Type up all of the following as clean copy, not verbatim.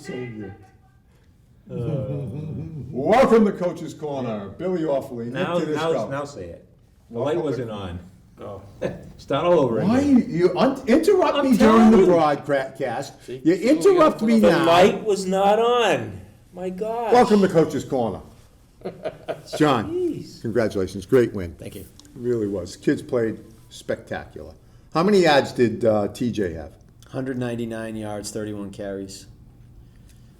so good. Welcome to Coach's Corner. Billy Awfully. Now say it. The light wasn't on. Oh. Start all over Why again. you interrupt me during telling the you. broadcast? You interrupt me The now. light was not on. My God. Welcome to Coach's Corner. John, Jeez. congratulations. Great win. Thank you. It really was. Kids played spectacular. How many yards did TJ have? 199 yards, 31 carries.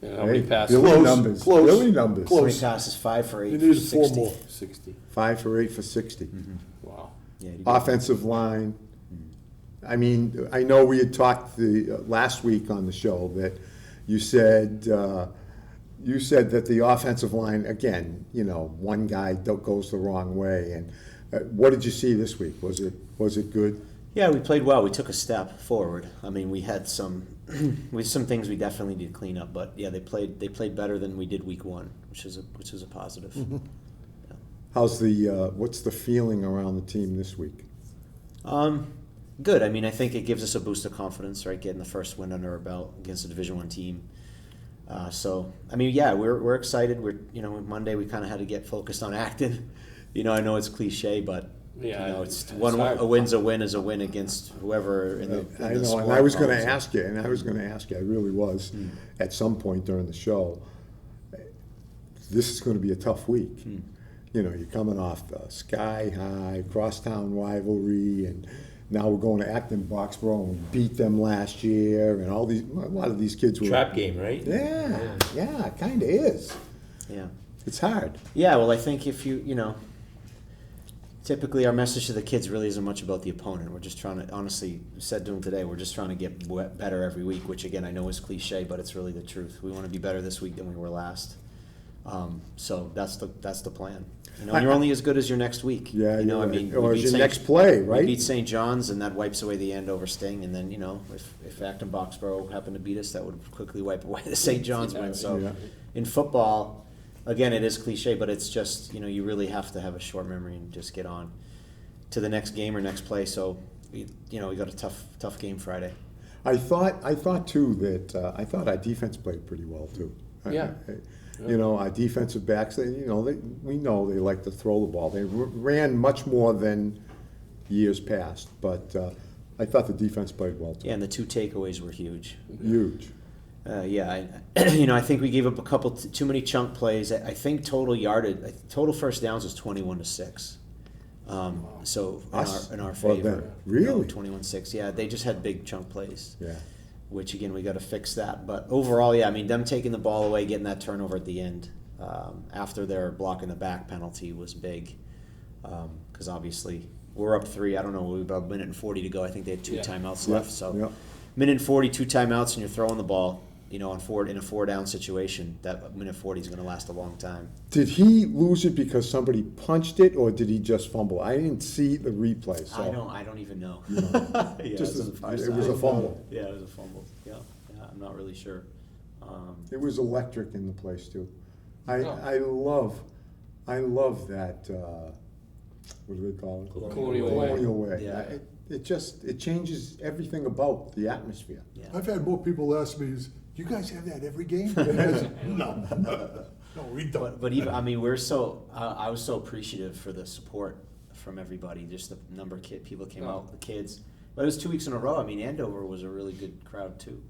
Yeah, how many passes? Billy numbers. Close. Billy numbers. How many passes? 5 for 8 You for needed 60. 4 more. 60. 5 for 8 for 60. Wow. Yeah, he did. Offensive line. I mean, I know we had talked last week on the show that you said that the offensive line, again, one guy goes the wrong way. And what did you see this week? Was it good? Yeah, we played well. We took a step forward. I mean, we had some things we definitely need to clean up, but yeah, they played better than we did week 1, which is a positive. Mm-hmm. Yeah. How's what's the feeling around the team this week? Good. I mean, I think it gives us a boost of confidence, right? Getting the first win under our belt against a Division I team. So, I mean, yeah, we're excited. Monday we kind of had to get focused on acting. I know it's cliche, but Yeah, it's hard. a win's a win is a win against whoever in the I the know, sport. and I was going to ask you, I really was, at some point during the show, this is going to be a tough week. You're coming off the sky high, crosstown rivalry, and now we're going to Acton, Boxborough, and we beat them last year, and a lot of these kids were... Trap game, right? Yeah, it kind of is. Yeah. It's hard. Yeah, well, I think if typically our message to the kids really isn't much about the opponent. We're just trying to, honestly, said to them today, we're just trying to get better every week, which again, I know is cliche, but it's really the truth. We want to be better this week than we were last. So that's the plan. You're only as good as your next week. Yeah, I mean, or we as beat your next play, right? We beat St. John's, and that wipes away the end over Sting. And then, if Acton Boxborough happened to beat us, that would quickly wipe away the St. John's win. So in football, again, it is cliche, but it's just, you really have to have a short memory and just get on to the next game or next play. So, we got a tough game Friday. I thought too that I thought our defense played pretty well too. Yeah. Our defensive backs, we know they like to throw the ball. They ran much more than years past, but I thought the defense played well too. Yeah, and the 2 takeaways were huge. Huge. I think we gave up a couple too many chunk plays. I think total first downs was 21-6. So in our favor. Really? 21-6. Yeah, they just had big chunk plays. Yeah. Which again, we got to fix that. But overall, yeah, I mean, them taking the ball away, getting that turnover at the end after their blocking the back penalty was big. Because obviously we're up 3. I don't know, we about a minute and 40 to go. I think they had 2 timeouts left. So minute and 40, 2 timeouts, and you're throwing the ball. In a 4-down situation, that minute 40 is going to last a long time. Did he lose it because somebody punched it, or did he just fumble? I didn't see the replay. So. I don't even know. Yeah, it was a fumble. Yeah, it was a fumble. Yeah, I'm not really sure. It was electric in the place too. I love that. What do they call it? Colonial way. Yeah. It changes everything about the atmosphere. Yeah. I've had more people ask me, "Do you guys have that every game?" No, we don't. But even, I mean, I was so appreciative for the support from everybody, just the number of people came out, the kids. But it was 2 weeks in a row. I mean, Andover was a really good crowd too.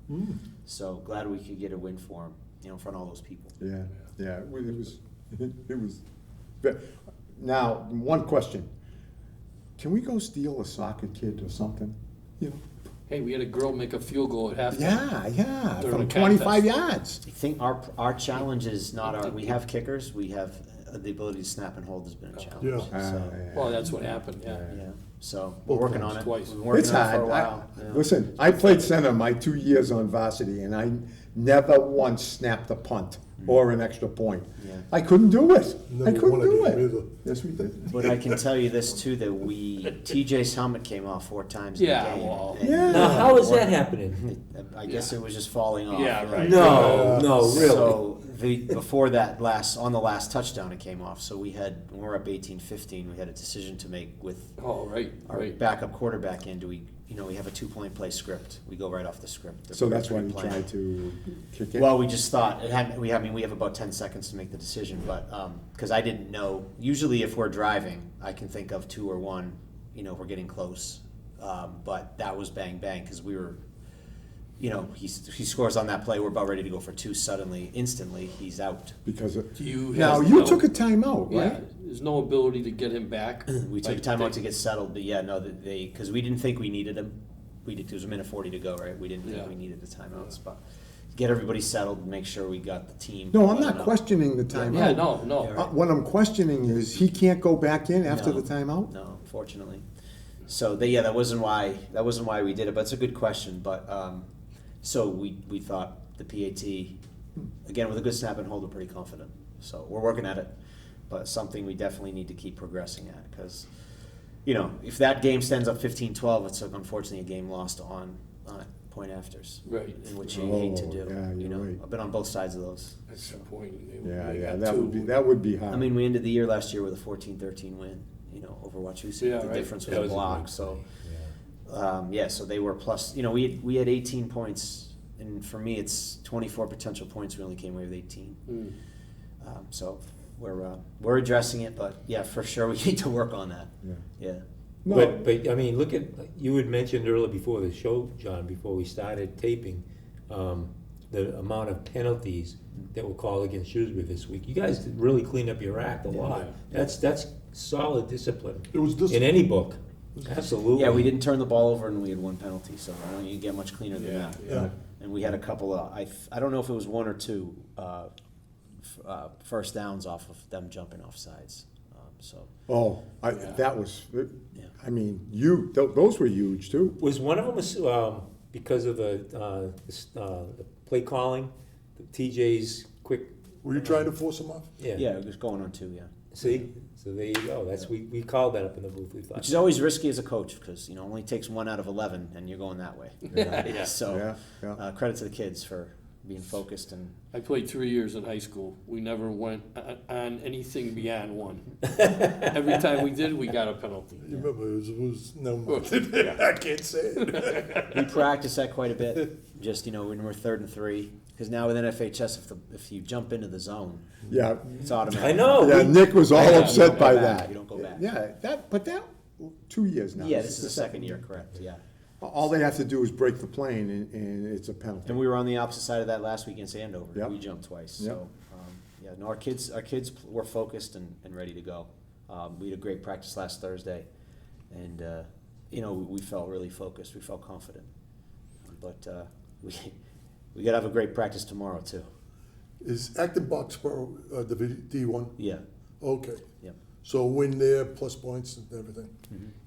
So glad we could get a win for them, in front of all those people. Yeah. It was. Now, one question: can we go steal a soccer kid or something? Hey, we had a girl make a field goal at halftime. Yeah, During from a 25 contest. yards. I think our challenge is not we have kickers, we have the ability to snap and hold has been a challenge. Yeah. So, Well, that's what happened, yeah. So we're working on it. Twice. We've been working It's on it for hard. a while. Yeah. Listen, I played center my 2 years on varsity, and I never once snapped a punt or an extra point. Yeah. I couldn't do it. Never I couldn't won a do game it. either. Yes, we did. But I can tell you this too, that TJ's helmet came off 4 times in Yeah, the game. well. And- Yeah. Now, how is that happening? I guess it was just falling off. Yeah, right. No, really. So before that on the last touchdown it came off. So when we're up 18-15, we had a decision to make with Oh, right, our right. backup quarterback in. Do we we have a 2-point play script. We go right off the script. So that's why We're you playing. tried to kick it? Well, we just thought we have about 10 seconds to make the decision, but because I didn't know. Usually, if we're driving, I can think of 2 or 1. We're getting close, but that was bang bang because we were. He scores on that play. We're about ready to go for 2. Suddenly, instantly, he's out. Because of, Do you now, have you no- took a timeout, Yeah, right? there's no ability to get him back. We took Like, time out to get settled, but yeah, no, because we didn't think we needed him. There was a minute 40 to go, right? We didn't think Yeah. we needed the timeouts, but get everybody settled, make sure we got the team. No, I'm not lined up. questioning the timeout. Yeah, no. Yeah, right. What I'm questioning is, he can't go back in after No. the timeout? No, unfortunately. So that wasn't why we did it, but it's a good question. But so we thought the PAT, again, with a good snap and hold, we're pretty confident. So we're working at it, but something we definitely need to keep progressing at because, if that game stands up 15-12, it's unfortunately a game lost on point afters, Right. in which you hate to Oh, do. yeah, you're right. I've been on both sides of those. That's the point. Yeah, They yeah, got that would be, two. that would be hard. I mean, we ended the year last year with a 14-13 win, over Wachusett. Yeah, The right. difference was That a was a block. great So, play, so they were plus. We had 18 points, and for me, it's 24 potential points. We only came away with 18. Mm. So we're addressing it, but yeah, for sure, we need to work on that. Yeah. Yeah. No, But I mean, look at, you had mentioned earlier before the show, John, before we started taping, the amount of penalties that were called against Shrewsbury this week. You guys did really clean up your act a lot. That's solid discipline It was in discipline. any book. Absolutely. Yeah, we didn't turn the ball over, and we had 1 penalty. So I don't think you get much cleaner than Yeah, that. Yeah. And we had a couple of, I don't know if it was 1 or 2 first downs off of them jumping off sides. that was, Yeah. I mean, those were huge too. Was one of them because of the play calling, the TJ's quick? Were you trying to force him off? Yeah, it was going on 2, yeah. See, so there you go. That's we called that up in the booth. We thought. Which is always risky as a coach because it only takes 1 out of 11 and you're going that way. Yeah. So Yeah. credit to the kids for being focused and I played 3 years in high school. We never went on anything beyond 1. Every time we did, we got a penalty. You remember, it was no more. I can't say it. we practice that quite a bit. Just when we're 3rd and 3, because now with NFHS, if you jump into the zone, Yeah, it's automatic. I know. yeah, Nick was all Yeah, you upset don't go by back, that. you don't go back. Yeah, but 2 years now. Yeah, this is the second year, correct? Yeah. All they have to do is break the plane and it's a penalty. And we were on the opposite side of that last week against Andover. Yep. We jumped twice. Yep. So, no, our kids were focused and ready to go. We had a great practice last Thursday, and we felt really focused. We felt confident, but we got to have a great practice tomorrow too. Is Acton Boxborough the D1? Yeah. Okay. Yep. So win there, plus points and everything.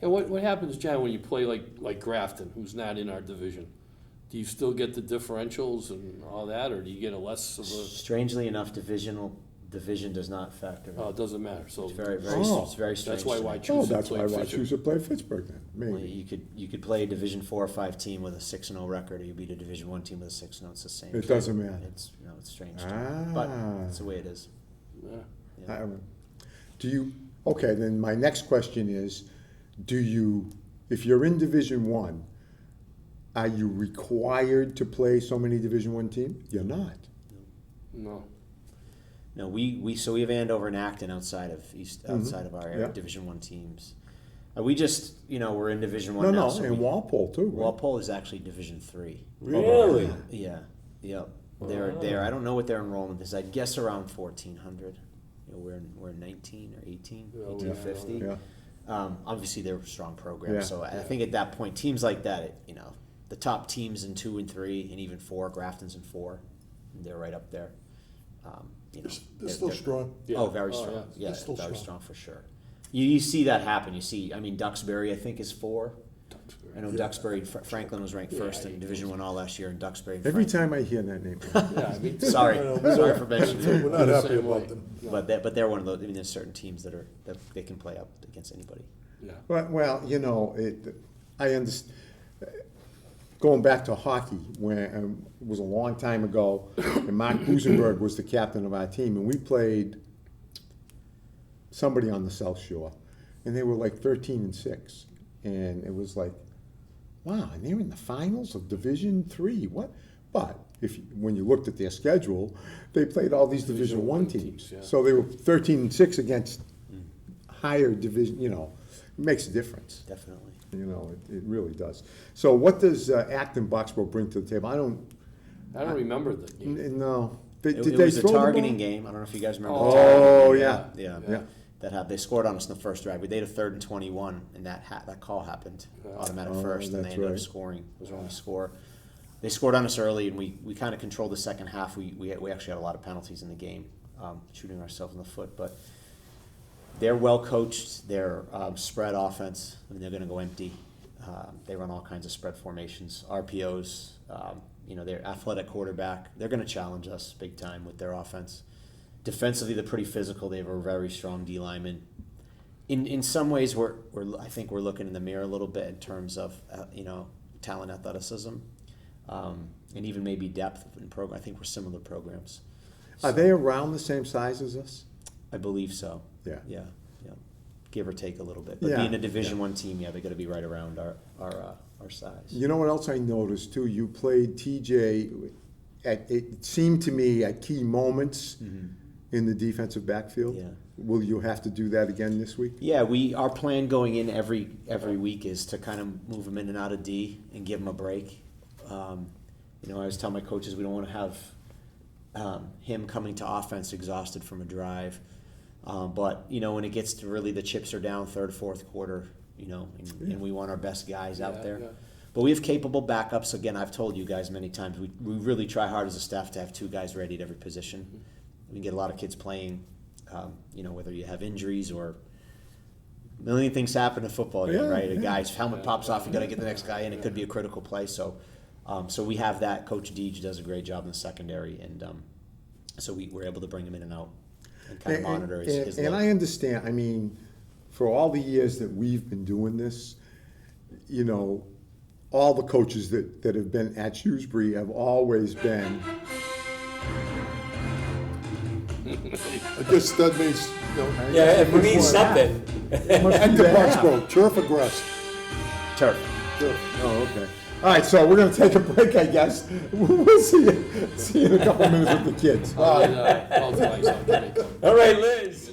And what happens, John, when you play like Grafton, who's not in our division? Do you still get the differentials and all that, or do you get a less of a? Strangely enough, division does not factor. Oh, it doesn't matter. So It's very, very, Oh. it's very strange. that's why to me. Wachusett That's why played Fisher. Wachusett play Pittsburgh then, Well, maybe. you could play a Division 4 or 5 team with a 6-0 record, or you beat a Division 1 team with a 6-0. It's the same. It doesn't matter. It's it's strange, to me. But Ah. it's the way it is. Yeah. Yeah. Okay, then my next question is, if you're in Division One, are you required to play so many Division One teams? You're not. No. No, we have Andover and Acton outside of our Yeah. Division 1 teams. We just we're in Division 1 No, now. no, so and Walpole too, right? Walpole is actually Division 3. Really? Yeah. Yep. They're I don't know what their enrollment is. I'd guess around 1,400. We're 19 or 18, Yeah, 1850. Yeah. Obviously, they're a strong program. Yeah. So I think at that point, teams like that, the top teams in 2 and 3 and even 4, Grafton's in 4, they're right up there. They're still strong. Yeah. Oh, very Oh, strong. yeah. Yeah, They're still very strong. strong for sure. You see that happen. You see, Duxbury, I think, is 4. I know Duxbury, Franklin was ranked first in Division 1 all last year, and Duxbury. and Every Franklin- time I hear that name. Yeah, I mean, Sorry, I know, sorry for mentioning it. We're not The happy same way. about them. No. But they're one of those. There's certain teams that they can play up against anybody. Yeah. Well, I understand. Going back to hockey, when it was a long time ago, and Mark Busenberg was the captain of our team, and we played somebody on the South Shore, and they were like 13-6, and it was like, wow, and they're in the finals of Division III. What? But when you looked at their schedule, they played all these Division I teams. yeah. So they were 13-6 against higher division. You know, it makes a difference. Definitely. You know, it really does. So what does Acton Boxborough bring to the table? I don't remember the game. know. It Did they was a throw the targeting ball? game. I don't know if you guys remember. Oh, the targeting yeah. game. Yeah. They scored on us in the first drive. We made a 3rd and 21, and that call happened. Automatic Oh, first, and they that's ended up right. scoring. It was our only score. They scored on us early, and we kind of controlled the second half. We actually had a lot of penalties in the game, shooting ourselves in the foot. But they're well coached. They're spread offense. I mean, they're going to go empty. They run all kinds of spread formations, RPOs. They're athletic quarterback. They're going to challenge us big time with their offense. Defensively, they're pretty physical. They have a very strong D lineman. In some ways, I think we're looking in the mirror a little bit in terms of talent, athleticism, and even maybe depth in program. I think we're similar programs. Are they around the same size as us? I believe so. Yeah. Yeah. Give or take a little bit. But Yeah. being a Division I team, they got to be right around our size. You know what else I noticed too? You played TJ it seemed to me at key moments in the defensive backfield. Yeah. Will you have to do that again this week? Yeah, our plan going in every week is to kind of move him in and out of D and give him a break. I always tell my coaches we don't want to have him coming to offense exhausted from a drive. But when it gets to really the chips are down, third, fourth quarter, and we want our best guys out there. Yeah. But we have capable backups. Again, I've told you guys many times, we really try hard as a staff to have 2 guys ready at every position. We can get a lot of kids playing, whether you have injuries or a million things happen in football again, Yeah, right? A yeah. guy's helmet pops off, you got to get the next guy in. It could be a critical play. So we have that. Coach Deej does a great job in the secondary, and so we're able to bring him in and out and kind of monitor his and look. I understand. I mean, for all the years that we've been doing this, all the coaches that have been at Shrewsbury have always been. I guess that means, Yeah, it means something. Acton Boxborough, turf or grass? Turf. Turf. Oh, okay. All right, so we're going to take a break, I guess. We'll see you in a couple of minutes with the kids. I'll tell you something. All right, Liz.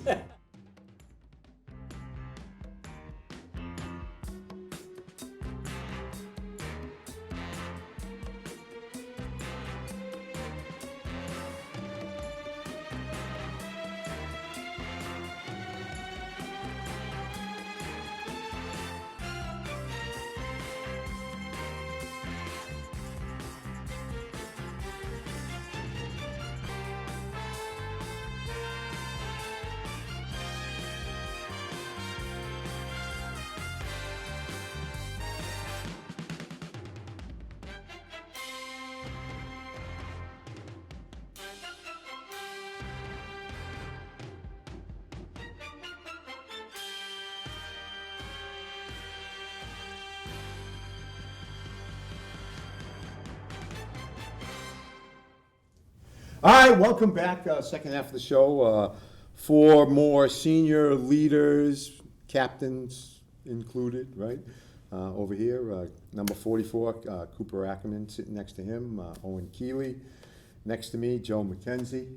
All right, welcome back. Second half of the show. 4 more senior leaders, captains included, right? Over here, number 44, Cooper Ackerman sitting next to him, Owen Keeley. Next to me, Joe McKenzie.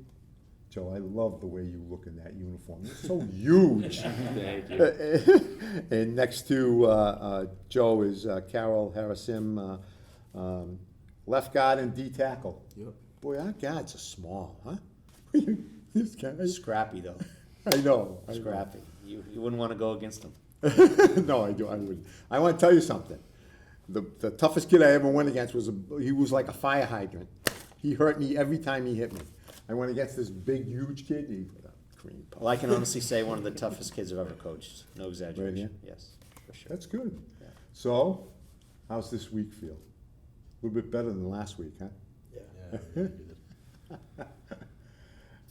Joe, I love the way you look in that uniform. It's so huge. Thank you. And next to Joe is Carol Harasim, left guard and D tackle. Yep. Boy, our guards are small, huh? This guy. Scrappy, though. I know. Scrappy. You wouldn't want to go against him. No, I wouldn't. I want to tell you something. The toughest kid I ever went against he was like a fire hydrant. He hurt me every time he hit me. I went against this big, huge kid. He cream puff. Well, I can honestly say one of the toughest kids I've ever coached. No exaggeration. Right here? Yes, for sure. That's good. Yeah. So, how's this week feel? A little bit better than last week, huh?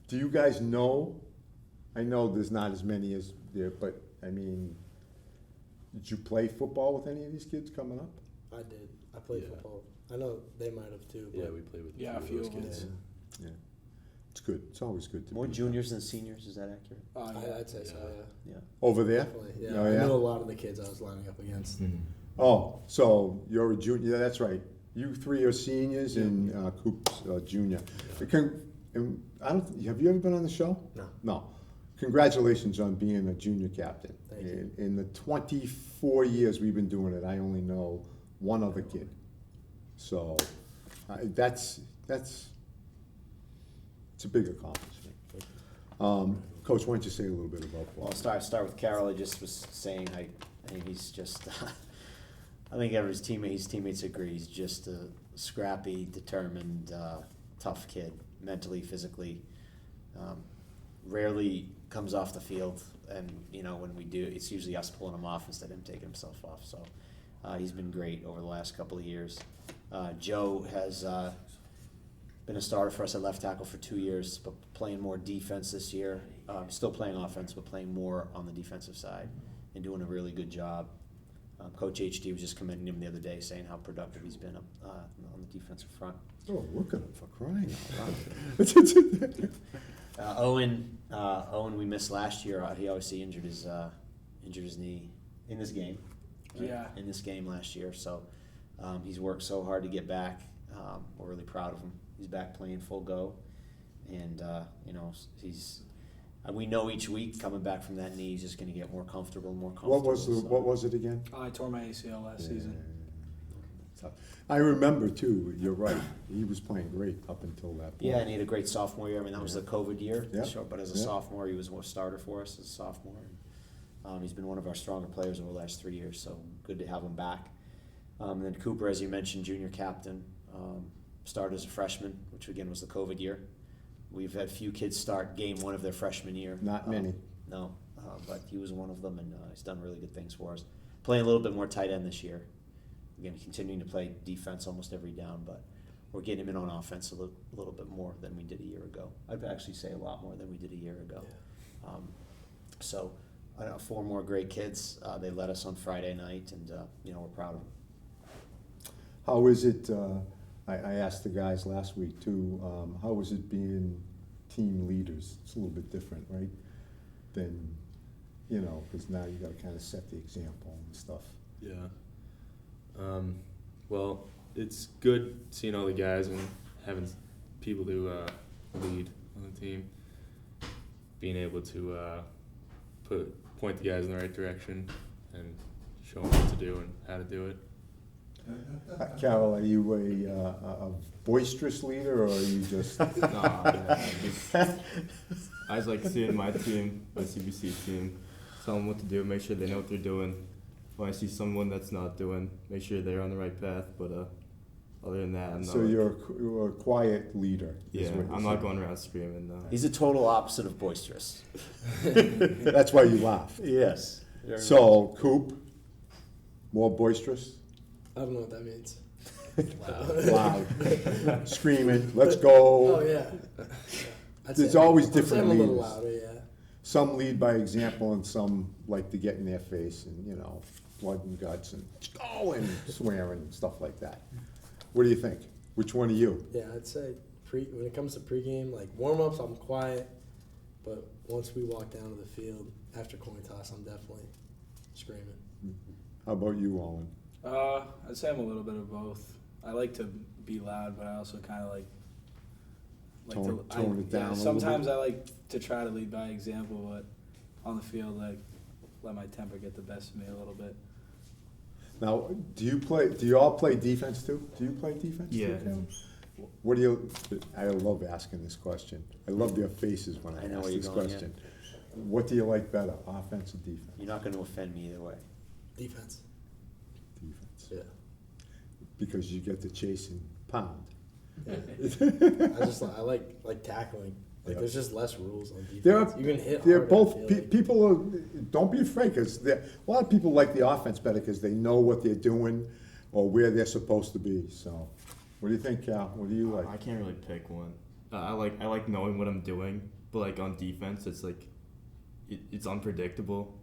Do you guys know? I know there's not as many as there, but I mean, did you play football with any of these kids coming up? I did. I played football. I know they might have too. But Yeah, we played with Yeah, a few of those a few of kids. them. Yeah. It's good. It's always good to More be juniors than seniors, is that accurate? I'd say so. Yeah. Yeah. over there. Definitely. Yeah. Oh, I yeah? knew a lot of the kids I was lining up against. Oh, so you're a junior, yeah, that's right. You three are seniors and Coop's junior. And I don't, have you ever been on the show? No. No. Congratulations on being a junior captain. Thank you. In the 24 years we've been doing it, I only know one other kid. So it's a big accomplishment. Coach, why don't you say a little bit about Well, ball? I'll start with Carroll. I just was saying, I think he's just, I think his teammates agree. He's just a scrappy, determined, tough kid, mentally, physically. Rarely comes off the field, and when we do, it's usually us pulling him off instead of him taking himself off. So he's been great over the last couple of years. Joe has been a starter for us at left tackle for 2 years, but playing more defense this year. Still playing offense, but playing more on the defensive side and doing a really good job. Coach HD was just commending him the other day, saying how productive he's been on the defensive front. Oh, look at him for crying out loud. Owen, we missed last year. He obviously injured his knee in this game. Right? Yeah. In this game last year, so he's worked so hard to get back. We're really proud of him. He's back playing full go, and he's. We know each week coming back from that knee, he's just going to get more comfortable, and more comfortable. What was it again? I tore my ACL last season. Tough. I remember too, you're right, he was playing great up until that point. Yeah, and he had a great sophomore year. I mean, that was the COVID year, Yeah. sure, but as a Yeah. sophomore, he was a starter for us as a sophomore. And, he's been one of our stronger players over the last 3 years, so good to have him back. And then Cooper, as you mentioned, junior captain, started as a freshman, which again was the COVID year. We've had few kids start game one of their freshman year. Not many. No, but he was one of them, and he's done really good things for us. Playing a little bit more tight end this year. Again, continuing to play defense almost every down, but we're getting him in on offense a little bit more than we did a year ago. I'd actually say a lot more than we did a year ago. So, I know 4 more great kids. They led us on Friday night, and we're proud of them. How is it, I asked the guys last week too, how is it being team leaders? It's a little bit different, right? Than, because now you gotta kind of set the example and stuff. Yeah. Well, it's good seeing all the guys and having people to lead on the team. Being able to point the guys in the right direction and show them what to do and how to do it. Carol, are you a boisterous leader, or are you just? I just like seeing my team, my CBC team, tell them what to do, make sure they know what they're doing. When I see someone that's not doing, make sure they're on the right path. But other than that, I'm not. So you're a quiet leader. is Yeah, what you're I'm not saying. going around screaming. No. He's a total opposite of boisterous. That's why you laugh. Yes. So, Coop, more boisterous? I don't know what that means. Loud. Screaming, let's go. Oh yeah. There's always I'd say different I'm a little leaders. louder, yeah. Some lead by example, and some like to get in their face and, blood and guts and go and swearing and stuff like that. What do you think? Which one are you? Yeah, I'd say when it comes to pregame, like warm-ups, I'm quiet, but once we walk down to the field after coin toss, I'm definitely screaming. How about you, Owen? I'd say I'm a little bit of both. I like to be loud, but I also kind of like Tone it down a little sometimes bit? I like to try to lead by example, but on the field, like let my temper get the best of me a little bit. Now, do you all play defense too? Do you play defense Yeah. too, Kevin? What do you, I love asking this question. I love their faces when I I know ask where you're this going, question. What do you like better, offense or defense? You're not going to offend me either way. Defense. Defense. Yeah. Because you get to chase and pound. I like tackling. Like Yeah. there's just less rules on defense. They're, You can hit they're hard, both, I feel like. people are, don't be afraid, because a lot of people like the offense better because they know what they're doing or where they're supposed to be, so. What do you think, Cal? What do you like? I can't really pick one. I like knowing what I'm doing, but like on defense, it's like it's unpredictable.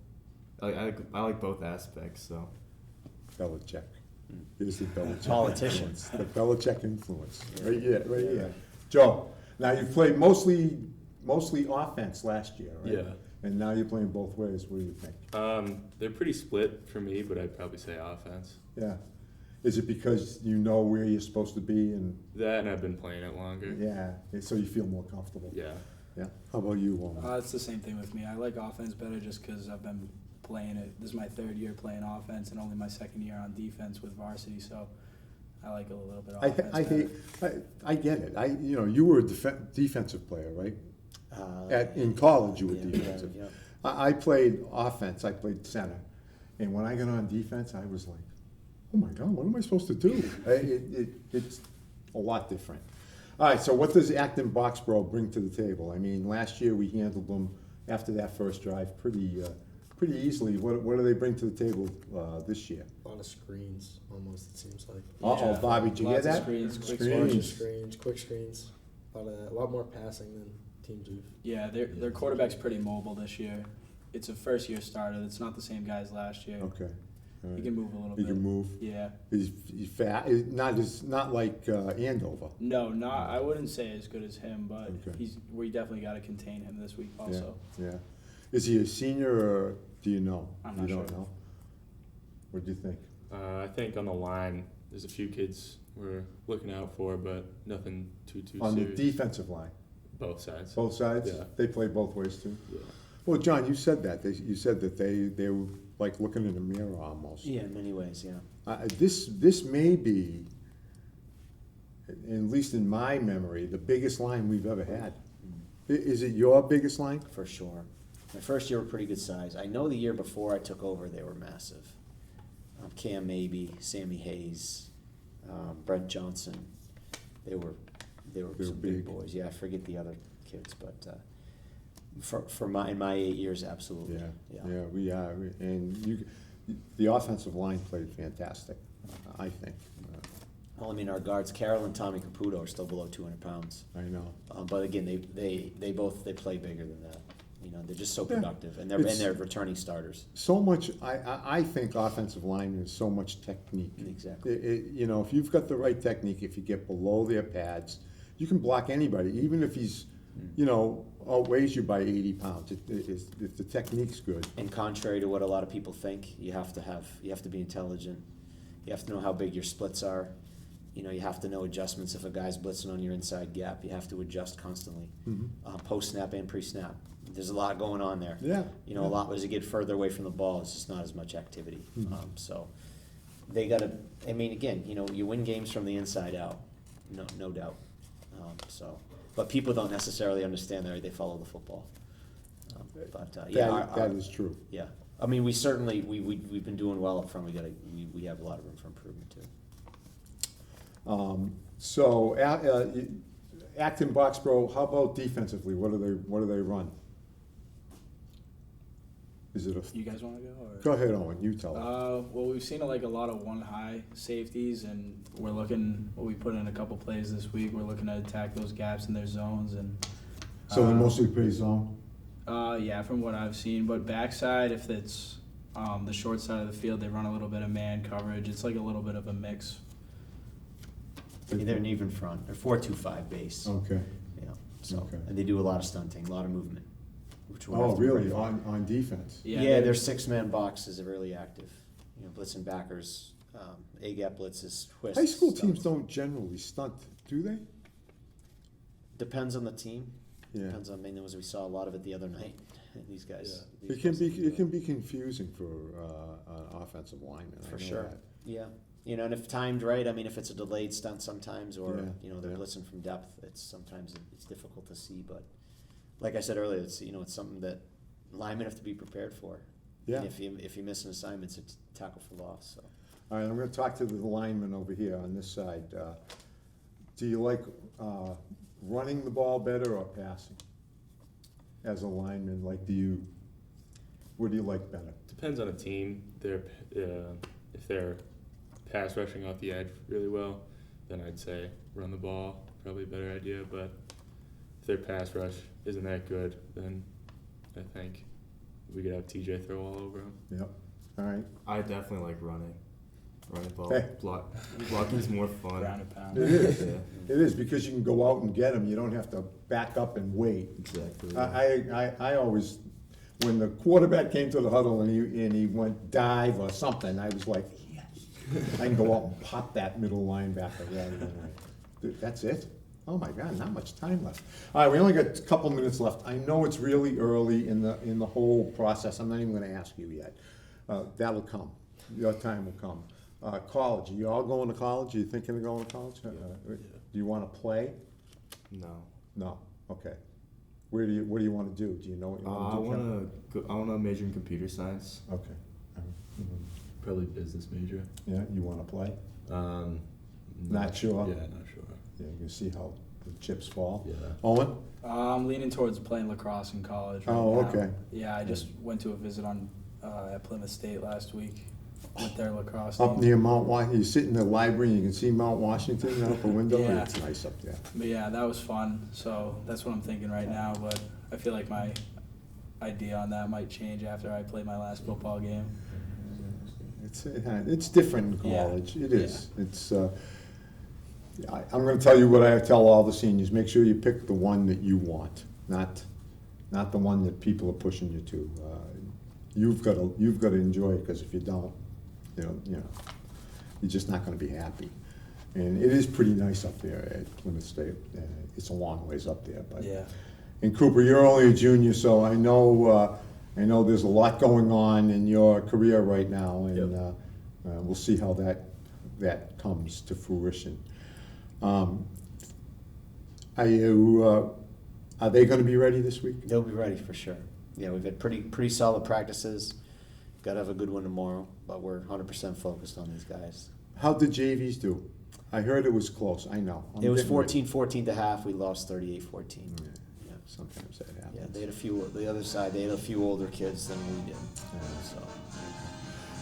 I like both aspects. So Belichick. Here's the Belichick. Politicians. influence. The Belichick influence. Right here. Joe, now you played mostly offense last year, right? Yeah. And now you're playing both ways. What do you think? They're pretty split for me, but I'd probably say offense. Yeah. Is it because you know where you're supposed to be and, That and I've been playing it longer. yeah, so you feel more comfortable? Yeah. Yeah. How about you, Warren? It's the same thing with me. I like offense better just because I've been playing it. This is my third year playing offense and only my second year on defense with varsity, so I like a little bit of offense I get it. You were a defensive player, right? In college, you were defensive. Yeah. I played offense. I played center, and when I got on defense, I was like, "Oh my God, what am I supposed to do?" It's a lot different. All right. So, what does Acton Boxborough bring to the table? I mean, last year we handled them after that first drive pretty easily. What do they bring to the table this year? A lot of screens, almost, it seems like. Uh-oh, Bobby, did you hear Lots of that? screens, quick Screens, quick screens. A lot of that. A lot more passing than teams we've. Yeah, their quarterback's pretty mobile this year. It's a first year starter. It's not the same guy as last year. Okay. All He right. can move a little He bit. can move. Yeah. He's fat. Not like Andover. No, not. I wouldn't say as good as him, but Okay. we definitely got to contain him this week also. Yeah. Is he a senior or do you know? I'm not You don't sure. know? What do you think? I think on the line, there's a few kids we're looking out for, but nothing too On the serious. defensive line, Both sides. both sides? Yeah. They play both ways too? Yeah. Well, John, you said that. You said that they were like looking in a mirror almost. Yeah, in many ways, yeah. This may be, at least in my memory, the biggest line we've ever had. Is it your biggest line? For sure. My first year were pretty good size. I know the year before I took over, they were massive. Cam Mabey, Sammy Hayes, Brent Johnson. They were some big big. boys. Yeah, I forget the other kids, but in my 8 years, absolutely. We are. And the offensive line played fantastic, I think. Well, I mean, our guards, Carroll and Tommy Caputo, are still below 200 pounds. I know. But again, they both play bigger than that. You know, they're just so Yeah. productive, and It's- they're returning starters. So much, I think offensive line is so much technique. Exactly. If you've got the right technique, if you get below their pads, you can block anybody, even if he's, outweighs you by 80 pounds. If the technique's good. And contrary to what a lot of people think, you have to be intelligent. You have to know how big your splits are. You have to know adjustments. If a guy's blitzing on your inside gap, you have to adjust constantly, post snap and pre snap. There's a lot going on there. Yeah. A lot as you get further away from the ball, it's just not as much activity. So they got to. I mean, again, you win games from the inside out, no doubt. But people don't necessarily understand that. They follow the football. That is true. Yeah, I mean, we've been doing well up front. We have a lot of room for improvement too. Acton Boxborough, how about defensively? What do they run? Is it You guys want to go? Or? Go ahead, Owen. You tell us. Well, we've seen a lot of one high safeties, and we're looking. We put in a couple plays this week. We're looking to attack those gaps in their zones, and So they mostly play zone. yeah, from what I've seen. But backside, if it's the short side of the field, they run a little bit of man coverage. It's like a little bit of a mix. They're an even front. They're 4-2-5 base. Okay. Yeah. So Okay. and they do a lot of stunting, a lot of movement. Which we'll have Oh, to be really? ready for. On defense? Yeah, their 6-man box is really active. Blitzing backers, A-gap blitzes, twists. High school teams stunts. don't generally stunt, do they? Depends on the team. Yeah. Depends on. I mean, as we saw a lot of it the other night. These guys. It these can guys be do that. confusing for an offensive lineman. I For know sure. that. Yeah. And if timed right, I mean, if it's a delayed stunt sometimes, or they're Yeah. blitzing from depth, sometimes it's difficult to see. But like I said earlier, it's something that linemen have to be prepared for. Yeah. And if you miss an assignment, it's a tackle for loss. So. All right, I'm going to talk to the lineman over here on this side. Do you like running the ball better or passing? As a lineman, what do you like better? Depends on the team. If they're pass rushing off the edge really well, then I'd say run the ball, probably a better idea. But if their pass rush isn't that good, then I think we could have TJ throw all over them. Yep. All right. I definitely like running. Running ball. Hey. Blocking's more fun. Ground and pound. It is. Yeah, It is, because you can go out and get them. You don't have to back up and wait. exactly. I always, when the quarterback came to the huddle and he went dive or something, I was like, yes. I can go out and pop that middle linebacker rather than that's it? Oh my God, not much time left. All right, we only got a couple minutes left. I know it's really early in the whole process. I'm not even gonna ask you yet. That'll come. Your time will come. College, are you all going to college? Are you thinking of going to college? Do you wanna play? No. No, okay. What do you wanna do? Do you know what you I wanna do? I wanna major in computer science. Okay. Probably business major. Yeah, you wanna play? Um, Not sure? Yeah, not sure. Yeah, you can see how the chips fall. Yeah. Owen? I'm leaning towards playing lacrosse in college right Oh, now. okay. Yeah, I just went to a visit on at Plymouth State last week with their lacrosse Up team. near Mount you sit in the library and you can see Mount Washington out the window, and Yeah. it's nice up there. But yeah, that was fun. So that's what I'm thinking right now. But I feel like my idea on that might change after I play my last football game. It's different in Yeah. college, it is. It's, I'm gonna tell you what I tell all the seniors, make sure you pick the one that you want, not the one that people are pushing you to. You've gotta enjoy it, because if you don't, you're just not gonna be happy. And it is pretty nice up there at Plymouth State. It's a long ways up there, but. Yeah. And Cooper, you're only a junior, so I know there's a lot going on in your career right now, and we'll see how that comes to fruition. Are they gonna be ready this week? They'll be ready for sure. Yeah, we've had pretty solid practices. Got to have a good one tomorrow, but we're 100% focused on these guys. How'd the JVs do? I heard it was close, I know. It was getting ready. 14-14 to half. We lost 38-14. Yeah, sometimes that happens. Yeah, they had the other side, they had a few older kids than we did. So.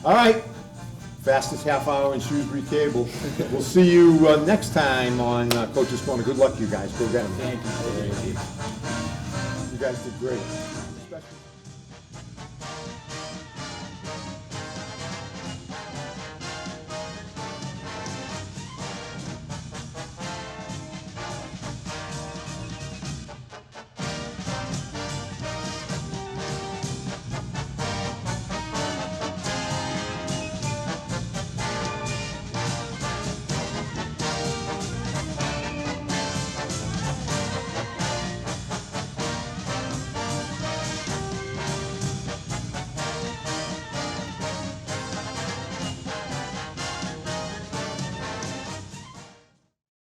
All right, fastest half hour in Shrewsbury Cable. We'll see you next time on Coach's Corner. Good luck, you guys. Go get them. Thank you. You guys did great. Especially